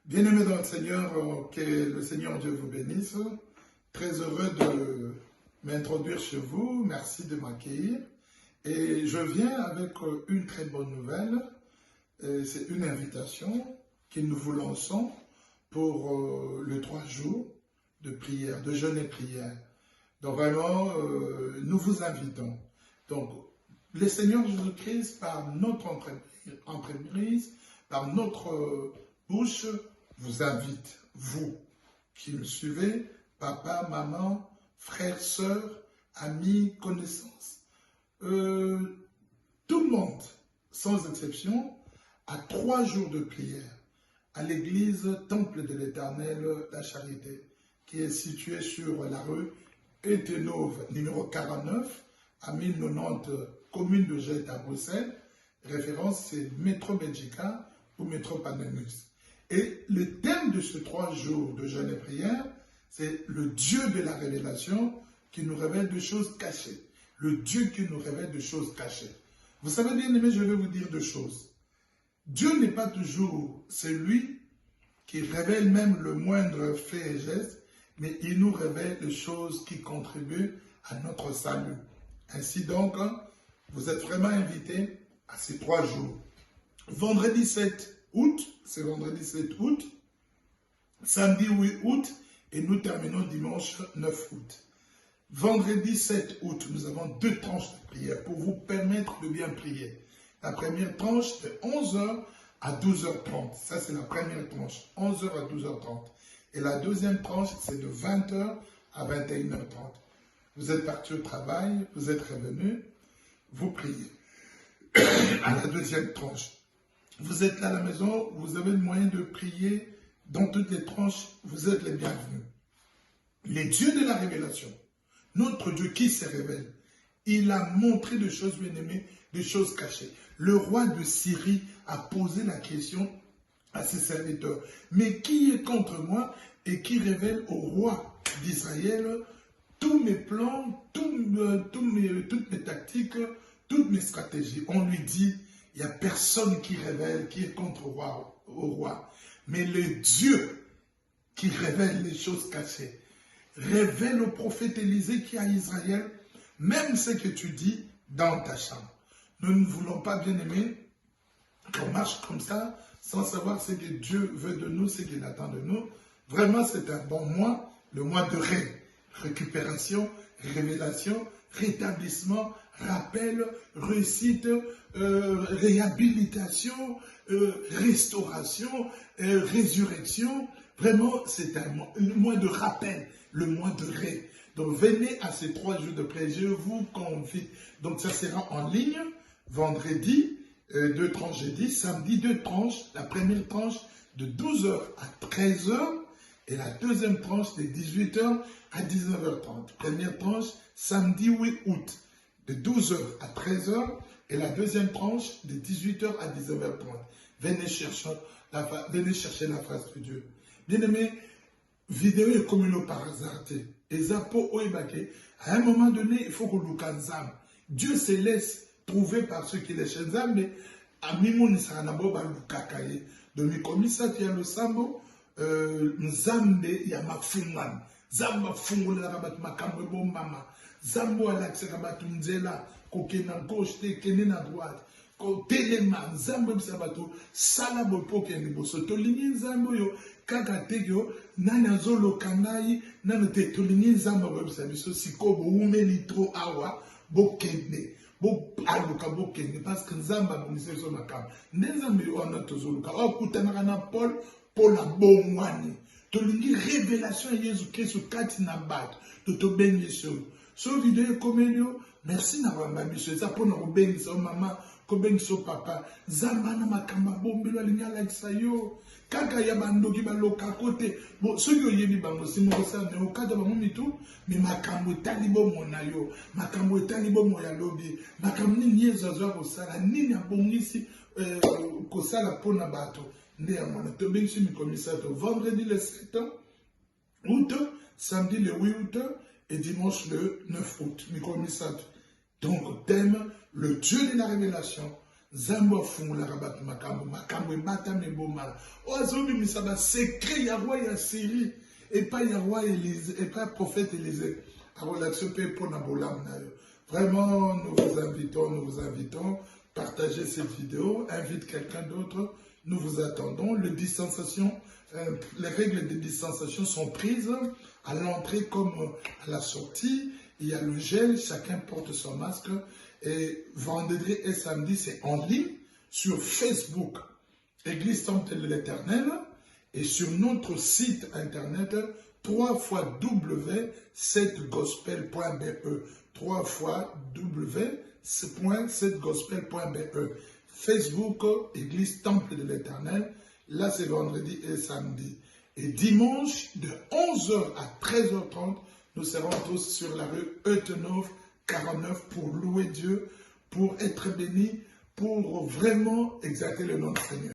Bien-aimés dans le Seigneur, que le Seigneur Dieu vous bénisse. Très heureux de m'introduire chez vous. Merci de m'accueillir. Et je viens avec une très bonne nouvelle. C'est une invitation que nous vous lançons pour les 3 jours de prière, de jeûne et prière. Donc vraiment, nous vous invitons. Donc, le Seigneur Jésus-Christ, par notre entreprise, par notre bouche, vous invite, vous qui me suivez, papa, maman, frères, sœurs, amis, connaissances, tout le monde, sans exception, à 3 jours de prière à l'église Temple de l'Éternel, la Charité, qui est située sur la rue Etenove, numéro 49, à 1090, commune de Jette à Bruxelles. Référence, c'est Métro Belgica ou Métro Panenus. Et le thème de ces 3 jours de jeûne et prière, c'est le Dieu de la révélation qui nous révèle des choses cachées. Le Dieu qui nous révèle des choses cachées. Vous savez, bien aimé, je vais vous dire 2 choses. Dieu n'est pas toujours celui qui révèle même le moindre fait et geste, mais il nous révèle les choses qui contribuent à notre salut. Ainsi donc, vous êtes vraiment invités à ces 3 jours. Vendredi 7 août, c'est vendredi 7 août, samedi 8 août, et nous terminons dimanche 9 août. Vendredi 7 août, nous avons 2 tranches de prière pour vous permettre de bien prier. La première tranche de 11h à 12h30. Ça, c'est la première tranche, 11h à 12h30. Et la deuxième tranche, c'est de 20h à 21h30. Vous êtes parti au travail, vous êtes revenu, vous priez. À la deuxième tranche, vous êtes là à la maison, vous avez le moyen de prier dans toutes les tranches, vous êtes les bienvenus. Les dieux de la révélation, notre Dieu qui se révèle, il a montré des choses bien-aimées, des choses cachées. Le roi de Syrie a posé la question à ses serviteurs. Mais qui est contre moi et qui révèle au roi d'Israël tous mes plans, toutes mes tactiques, toutes mes stratégies? On lui dit, il n'y a personne qui révèle, qui est contre au roi. Mais le Dieu qui révèle les choses cachées, révèle au prophète Élisée qui est à Israël, même ce que tu dis dans ta chambre. Nous ne voulons pas, bien aimer, qu'on marche comme ça, sans savoir ce que Dieu veut de nous, ce qu'il attend de nous. Vraiment, c'est un bon mois, le mois de récupération, révélation, rétablissement, rappel, réussite, réhabilitation, restauration, résurrection. Vraiment, c'est un mois de rappel, le mois de ré. Donc, venez à ces 3 jours de prière, je vous convie. Donc, ça sera en ligne, vendredi, 2 tranches jeudi, samedi 2 tranches, la première tranche de 12h à 13h, et la deuxième tranche de 18h à 19h30. Première tranche, samedi 8 août, de 12h à 13h, et la deuxième tranche de 18h à 19h30. Venez chercher la face de Dieu. Bien-aimé, vidéo est comme une par hasard. À un moment donné, il faut que nous canzam. Dieu se laisse trouver par ceux qui les chenzam, mais à mimon saranabo balukakaye. Donc, comme ça, il y a le sambo, nzambe ya mafungan. Zamba fungu la rabat makambo bon mama. Zambo alaxe rabat nzela, kokena gauche, te kenen à droite. Ko telema, nzambo bisabato, salabo poke niboso. Tolingi nzambo yo, kaka tegyo, nana zolo kanai, nana te tolingi nzambo bisabiso, sikobo umeli tro awa, bokende. Aluka bokende, parce que nzamba bonise zo makam. Nzambe yo ana tozoluka. Okutanaka na Paul a bomwani. Tolingi révélation à Jésus-Christ kati na bato. Toto benye so. So vidéo komelio, merci na bamba biso. Ça pour nous benye so maman, ko benye so papa. Zamba na makamba bombelo lingala kisayo. Kaka ya bandoki baloka kote. Bon, ceux qui ont yebi bango si mo sa ne okada ba momitu, mais makambo talibo monayo, makambo talibo moya lobi, makambo ni nyezo ko sala nini abongisi ko sala pona bato. Nde ya mwana to bengi mi commissaire vendredi le 7 août, samedi le 8 août et dimanche le 9 août mi commissaire. Donc thème le Dieu de la révélation. Zambo fungula rabat makambo makambo ebata mebomala. O azobi misaba secret ya roi ya Syrie et pas ya roi Élisée et pas prophète Élisée. A relation pe pour na bolam na yo. Vraiment nous vous invitons partagez cette vidéo, invite quelqu'un d'autre. Nous vous attendons. Les règles de distanciation sont prises à l'entrée comme à la sortie. Il y a le gel, chacun porte son masque. Et vendredi et samedi, c'est en ligne sur Facebook, Église Temple de l'Éternel, et sur notre site internet www.7gospel.be, www.7gospel.be. Facebook, Église Temple de l'Éternel, là c'est vendredi et samedi. Et dimanche, de 11h à 13h30, nous serons tous sur la rue Eutenhof 49 pour louer Dieu, pour être bénis, pour vraiment exalter le nom du Seigneur.